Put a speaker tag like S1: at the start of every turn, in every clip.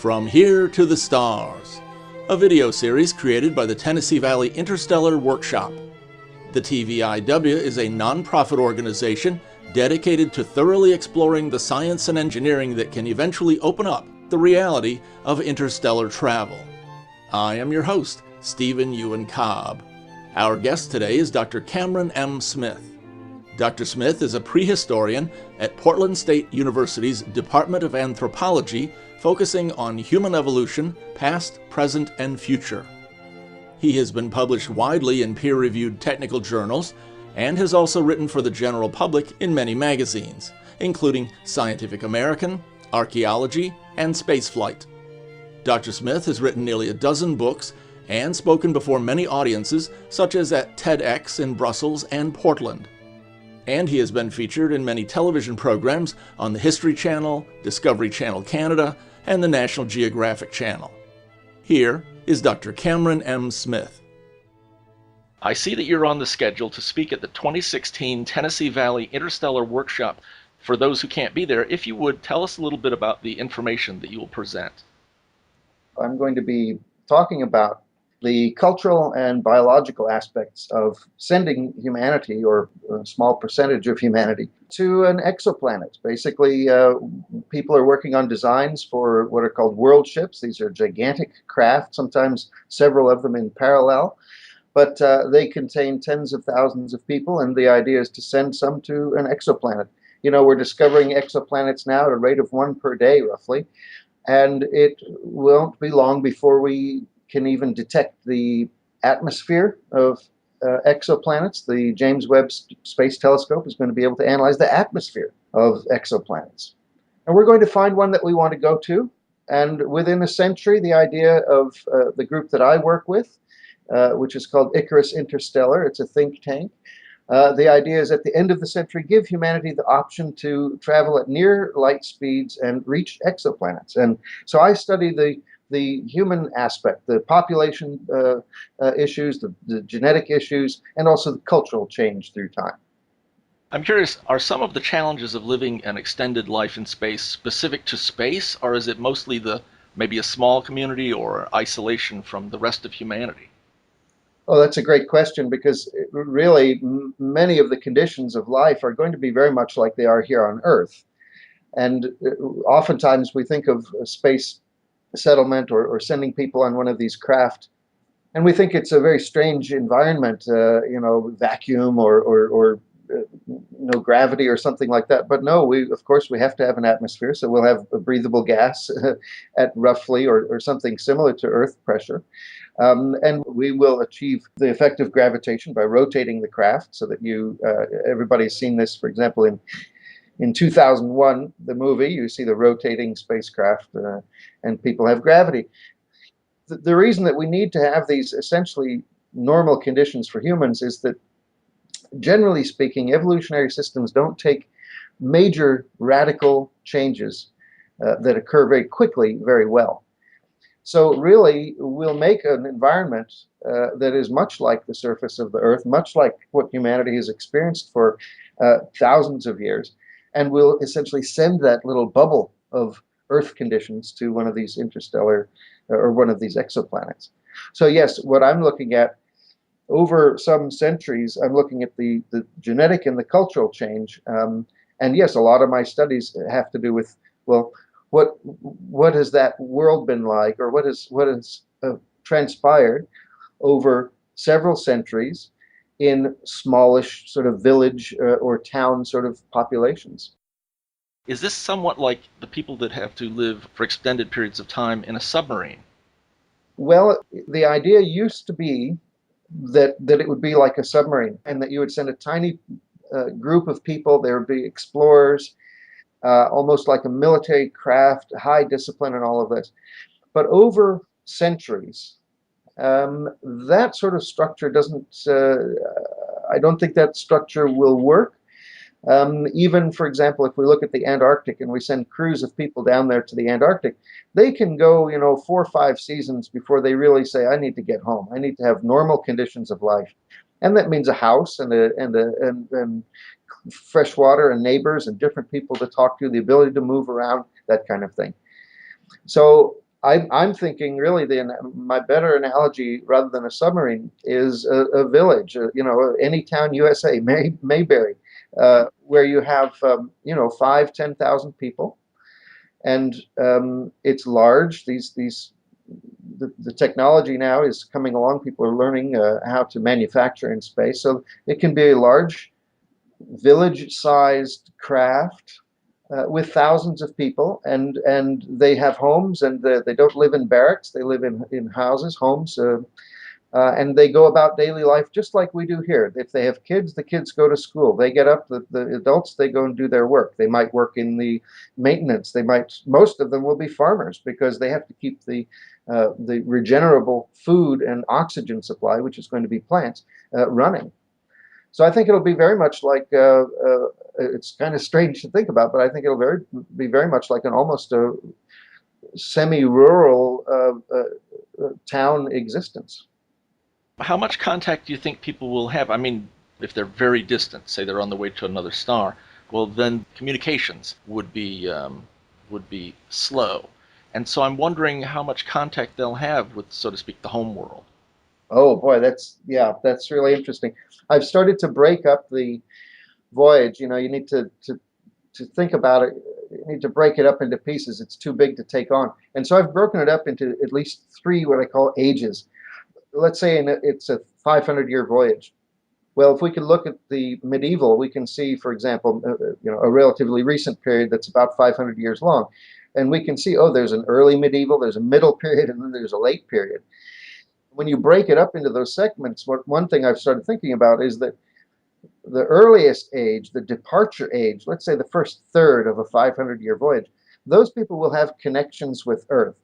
S1: From Here to the Stars, a video series created by the Tennessee Valley Interstellar Workshop. The TVIW is a non-profit organization dedicated to thoroughly exploring the science and engineering that can eventually open up the reality of interstellar travel. I am your host, Stephen Euin Cobb. Our guest today is Dr. Cameron M. Smith. Dr. Smith is a prehistorian at Portland State University's Department of Anthropology, focusing on human evolution, past, present, and future. He has been published widely in peer-reviewed technical journals and has also written for the general public in many magazines, including Scientific American, Archaeology, and Spaceflight. Dr. Smith has written nearly a dozen books and spoken before many audiences, such as at TEDx in Brussels and Portland. And he has been featured in many television programs on the History Channel, Discovery Channel Canada, and the National Geographic Channel. Here is Dr. Cameron M. Smith.
S2: I see that you're on the schedule to speak at the 2016 Tennessee Valley Interstellar Workshop. For those who can't be there, if you would, tell us a little bit about the information that you will present.
S3: I'm going to be talking about the cultural and biological aspects of sending humanity, or a small percentage of humanity, to an exoplanet. Basically, people are working on designs for what are called worldships. These are gigantic craft, sometimes several of them in parallel, but they contain tens of thousands of people, and the idea is to send some to an exoplanet. You know, we're discovering exoplanets now at a rate of one per day, roughly, and it won't be long before we can even detect the atmosphere of exoplanets. The James Webb Space Telescope is going to be able to analyze the atmosphere of exoplanets. And we're going to find one that we want to go to. And within a century, the idea of the group that I work with, which is called Icarus Interstellar, it's a think tank. The idea is at the end of the century, give humanity the option to travel at near light speeds and reach exoplanets. And so I study the human aspect, the population issues, the genetic issues, and also the cultural change through time.
S2: I'm curious, are some of the challenges of living an extended life in space specific to space, or is it mostly maybe a small community or isolation from the rest of humanity?
S3: Oh, that's a great question, because really many of the conditions of life are going to be very much like they are here on Earth. And oftentimes we think of space settlement or sending people on one of these craft, and we think it's a very strange environment, vacuum or no gravity or something like that. But no, of course we have to have an atmosphere, so we'll have a breathable gas at roughly or something similar to Earth pressure, and we will achieve the effect of gravitation by rotating the craft, so that everybody's seen this, for example, in 2001, the movie, you see the rotating spacecraft and people have gravity. The reason that we need to have these essentially normal conditions for humans is that, generally speaking, evolutionary systems don't take major radical changes that occur very quickly very well. So really, we'll make an environment that is much like the surface of the Earth, much like what humanity has experienced for thousands of years, and we'll essentially send that little bubble of Earth conditions to one of these interstellar or one of these exoplanets. So yes, what I'm looking at over some centuries, I'm looking at the genetic and the cultural change. And yes, a lot of my studies have to do with, well, what has that world been like, or what has transpired over several centuries in smallish sort of village or town sort of populations.
S2: Is this somewhat like the people that have to live for extended periods of time in a submarine?
S3: Well, the idea used to be that it would be like a submarine, and that you would send a tiny group of people. There would be explorers, almost like a military craft, high discipline and all of this. But over centuries, that sort of structure doesn't, I don't think that structure will work. Even, for example, if we look at the Antarctic and we send crews of people down there to the Antarctic, they can go, 4 or 5 seasons before they really say, I need to get home. I need to have normal conditions of life. And that means a house and fresh water and neighbors and different people to talk to, the ability to move around, that kind of thing. So I'm thinking really my better analogy rather than a submarine is a village, you know, any town USA, Mayberry, where you have, you know, 5, 10,000 people, and it's large. The technology now is coming along. People are learning how to manufacture in space, so it can be a large village-sized craft with thousands of people, and they have homes, and they don't live in barracks. They live in houses, homes, and they go about daily life just like we do here. If they have kids, the kids go to school. They get up, the adults, they go and do their work. They might work in the maintenance. Most of them will be farmers because they have to keep the regenerable food and oxygen supply, which is going to be plants, running. So I think it'll be very much like, it's kind of strange to think about, but I think it'll be very much like an almost a semi-rural town existence.
S2: How much contact do you think people will have? I mean, if they're very distant, say they're on the way to another star, well, then communications would be slow. And so I'm wondering how much contact they'll have with, so to speak, the home world.
S3: Oh boy, that's really interesting. I've started to break up the voyage. You know, you need to think about it. You need to break it up into pieces. It's too big to take on. And so I've broken it up into at least 3 what I call ages. Let's say it's a 500-year voyage. Well, if we can look at the medieval, we can see, for example, you know, a relatively recent period that's about 500 years long. And we can see, oh, there's an early medieval, there's a middle period, and then there's a late period. When you break it up into those segments, one thing I've started thinking about is that the earliest age, the departure age, let's say the first third of a 500-year voyage, those people will have connections with Earth.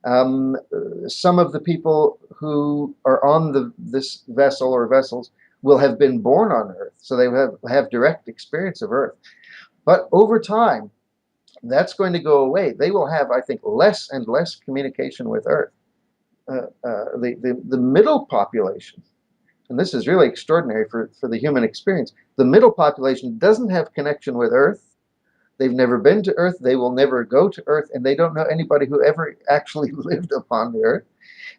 S3: Some of the people who are on this vessel or vessels will have been born on Earth, so they have direct experience of Earth. But over time, that's going to go away. They will have, I think, less and less communication with Earth. The middle population, and this is really extraordinary for the human experience, the middle population doesn't have connection with Earth. They've never been to Earth. They will never go to Earth, and they don't know anybody who ever actually lived upon the Earth.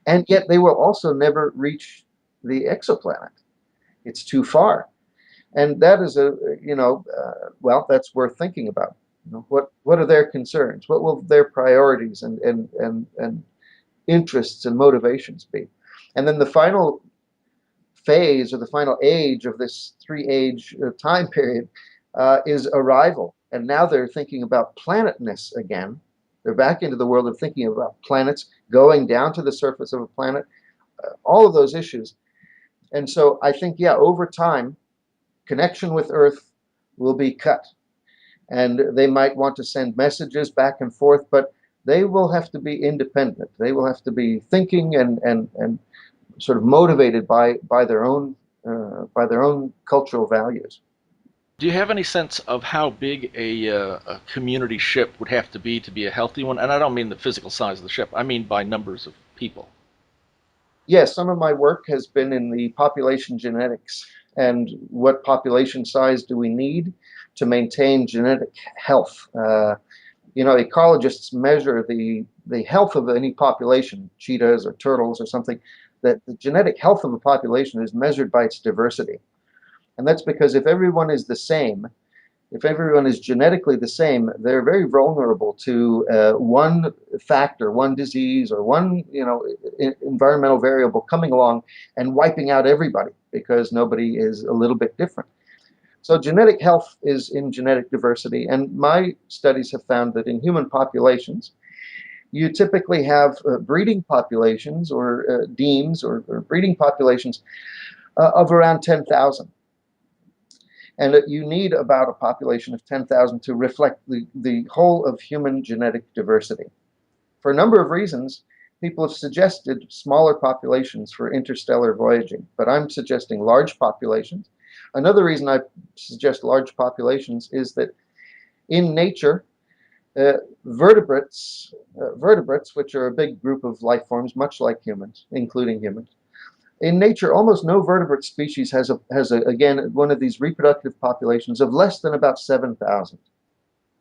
S3: And yet they will also never reach the exoplanet. It's too far. And that is well, that's worth thinking about. You know, what are their concerns? What will their priorities and interests and motivations be? And then the final phase or the final age of this 3-age time period is arrival. And now they're thinking about planetness again. They're back into the world of thinking about planets, going down to the surface of a planet, all of those issues. And so I think, yeah, over time, connection with Earth will be cut. And they might want to send messages back and forth, but they will have to be independent. They will have to be thinking and sort of motivated by their own cultural values.
S2: Do you have any sense of how big a community ship would have to be a healthy one? And I don't mean the physical size of the ship. I mean by numbers of people.
S3: Yes, some of my work has been in the population genetics and what population size do we need to maintain genetic health. You know, ecologists measure the health of any population, cheetahs or turtles or something, that the genetic health of a population is measured by its diversity. And that's because if everyone is the same, if everyone is genetically the same, they're very vulnerable to one factor, one disease, or one environmental variable coming along and wiping out everybody because nobody is a little bit different. So genetic health is in genetic diversity, and my studies have found that in human populations, you typically have breeding populations or demes or breeding populations of around 10,000. And you need about a population of 10,000 to reflect the whole of human genetic diversity. For a number of reasons, people have suggested smaller populations for interstellar voyaging, but I'm suggesting large populations. Another reason I suggest large populations is that in nature, vertebrates, which are a big group of life forms, much like humans, including humans, in nature, almost no vertebrate species has again one of these reproductive populations of less than about 7,000.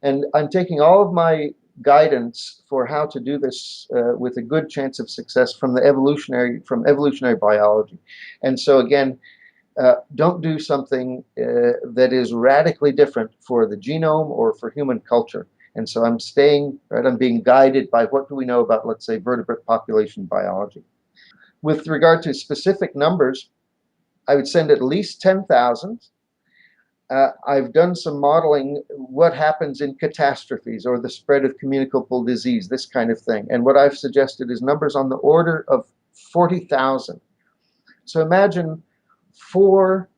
S3: And I'm taking all of my guidance for how to do this with a good chance of success from evolutionary biology. And so again, don't do something that is radically different for the genome or for human culture. And so I'm being guided by what do we know about, let's say, vertebrate population biology. With regard to specific numbers, I would send at least 10,000. I've done some modeling what happens in catastrophes or the spread of communicable disease, this kind of thing. And what I've suggested is numbers on the order of 40,000. So imagine 4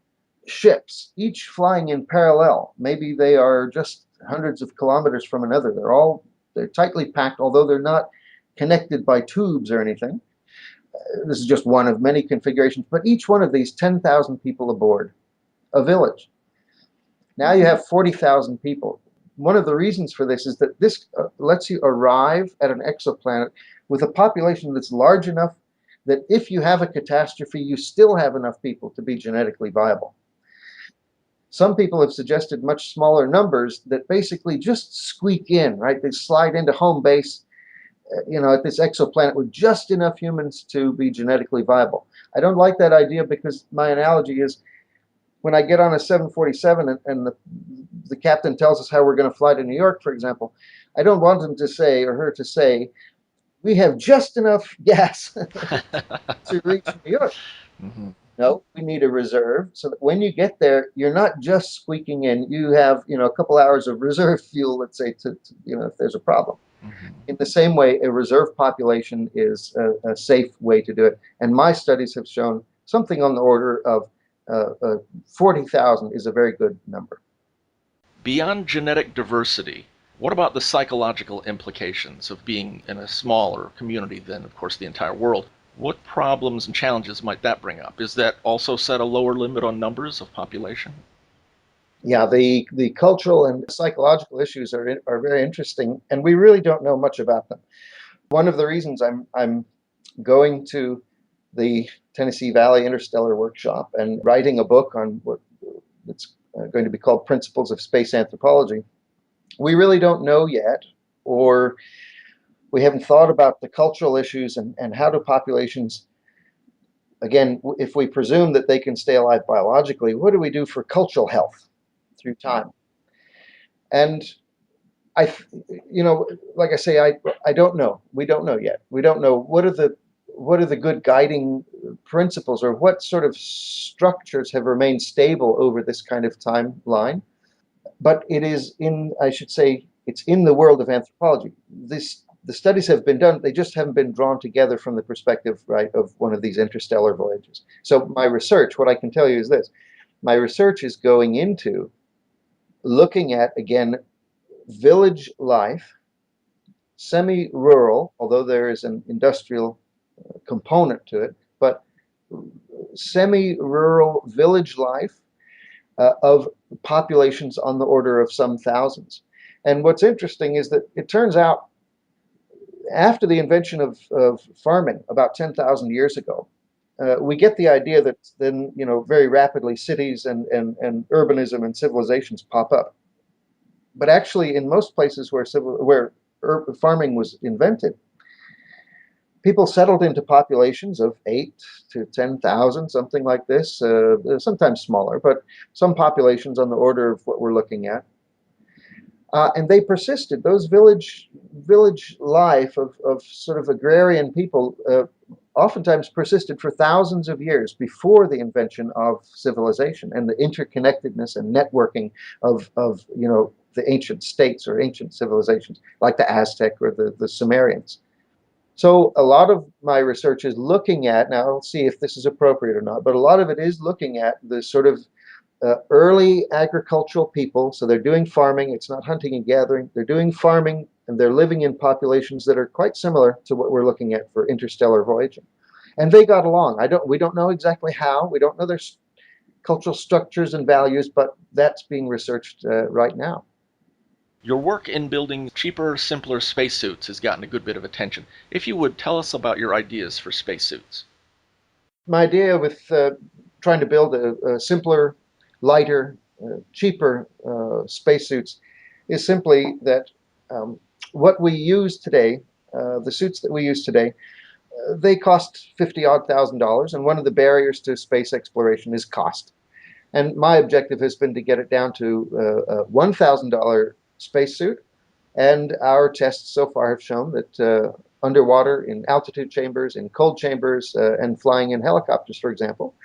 S3: ships, each flying in parallel. Maybe they are just hundreds of kilometers from another. They're tightly packed, although they're not connected by tubes or anything. This is just one of many configurations, but each one of these 10,000 people aboard, a village. Now you have 40,000 people. One of the reasons for this is that this lets you arrive at an exoplanet with a population that's large enough that if you have a catastrophe, you still have enough people to be genetically viable. Some people have suggested much smaller numbers that basically just squeak in, right? They slide into home base, at this exoplanet with just enough humans to be genetically viable. I don't like that idea because my analogy is when I get on a 747 and the captain tells us how we're going to fly to New York, for example, I don't want him to say or her to say, we have just enough gas to reach New York. Mm-hmm. No, we need a reserve so that when you get there, you're not just squeaking in. You have, a couple hours of reserve fuel, let's say, to if there's a problem. Mm-hmm. In the same way, a reserve population is a safe way to do it. And my studies have shown something on the order of 40,000 is a very good number.
S2: Beyond genetic diversity, what about the psychological implications of being in a smaller community than, of course, the entire world? What problems and challenges might that bring up? Is that also set a lower limit on numbers of population?
S3: Yeah, the cultural and psychological issues are very interesting, and we really don't know much about them. One of the reasons I'm going to the Tennessee Valley Interstellar Workshop and writing a book on what it's going to be called Principles of Space Anthropology, we really don't know yet, or we haven't thought about the cultural issues and how do populations, again, if we presume that they can stay alive biologically, what do we do for cultural health through time? And like I say, I don't know. We don't know yet. We don't know what are the good guiding principles or what sort of structures have remained stable over this kind of timeline. But it's in the world of anthropology. The studies have been done, they just haven't been drawn together from the perspective, right, of one of these interstellar voyages. So my research, what I can tell you is this. My research is going into looking at, again, village life, semi-rural, although there is an industrial component to it, but semi-rural village life of populations on the order of some thousands. And what's interesting is that it turns out after the invention of farming about 10,000 years ago, we get the idea that then, very rapidly cities and urbanism and civilizations pop up. But actually, in most places where farming was invented, people settled into populations of 8 to 10,000, something like this, sometimes smaller, but some populations on the order of what we're looking at. And they persisted. Those village life of sort of agrarian people oftentimes persisted for thousands of years before the invention of civilization and the interconnectedness and networking of the ancient states or ancient civilizations like the Aztec or the Sumerians. So a lot of my research is looking at, now I'll see if this is appropriate or not, but a lot of it is looking at the sort of early agricultural people. So they're doing farming, it's not hunting and gathering, they're doing farming and they're living in populations that are quite similar to what we're looking at for interstellar voyaging. And they got along. We don't know exactly how, we don't know their cultural structures and values, but that's being researched right now.
S2: Your work in building cheaper, simpler spacesuits has gotten a good bit of attention. If you would, tell us about your ideas for spacesuits.
S3: My idea with trying to build a simpler, lighter, cheaper spacesuits is simply that what we use today, the suits that we use today, they cost $50,000, and one of the barriers to space exploration is cost. And my objective has been to get it down to a $1,000 spacesuit, and our tests so far have shown that underwater, in altitude chambers, in cold chambers, and flying in helicopters, for example,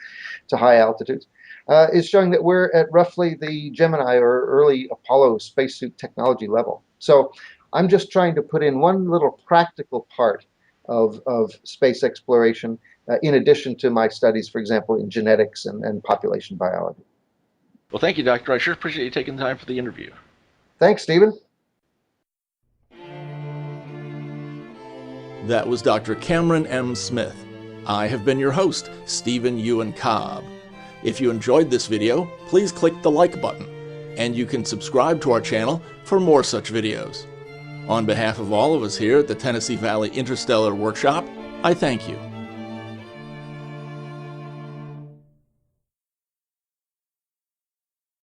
S3: to high altitudes, is showing that we're at roughly the Gemini or early Apollo spacesuit technology level. So I'm just trying to put in one little practical part of space exploration, in addition to my studies, for example, in genetics and population biology.
S2: Well, thank you, Doctor. I sure appreciate you taking the time for the interview.
S3: Thanks, Stephen.
S1: That was Dr. Cameron M. Smith. I have been your host, Stephen Euin Cobb. If you enjoyed this video, please click the like button, and you can subscribe to our channel for more such videos. On behalf of all of us here at the Tennessee Valley Interstellar Workshop, I thank you.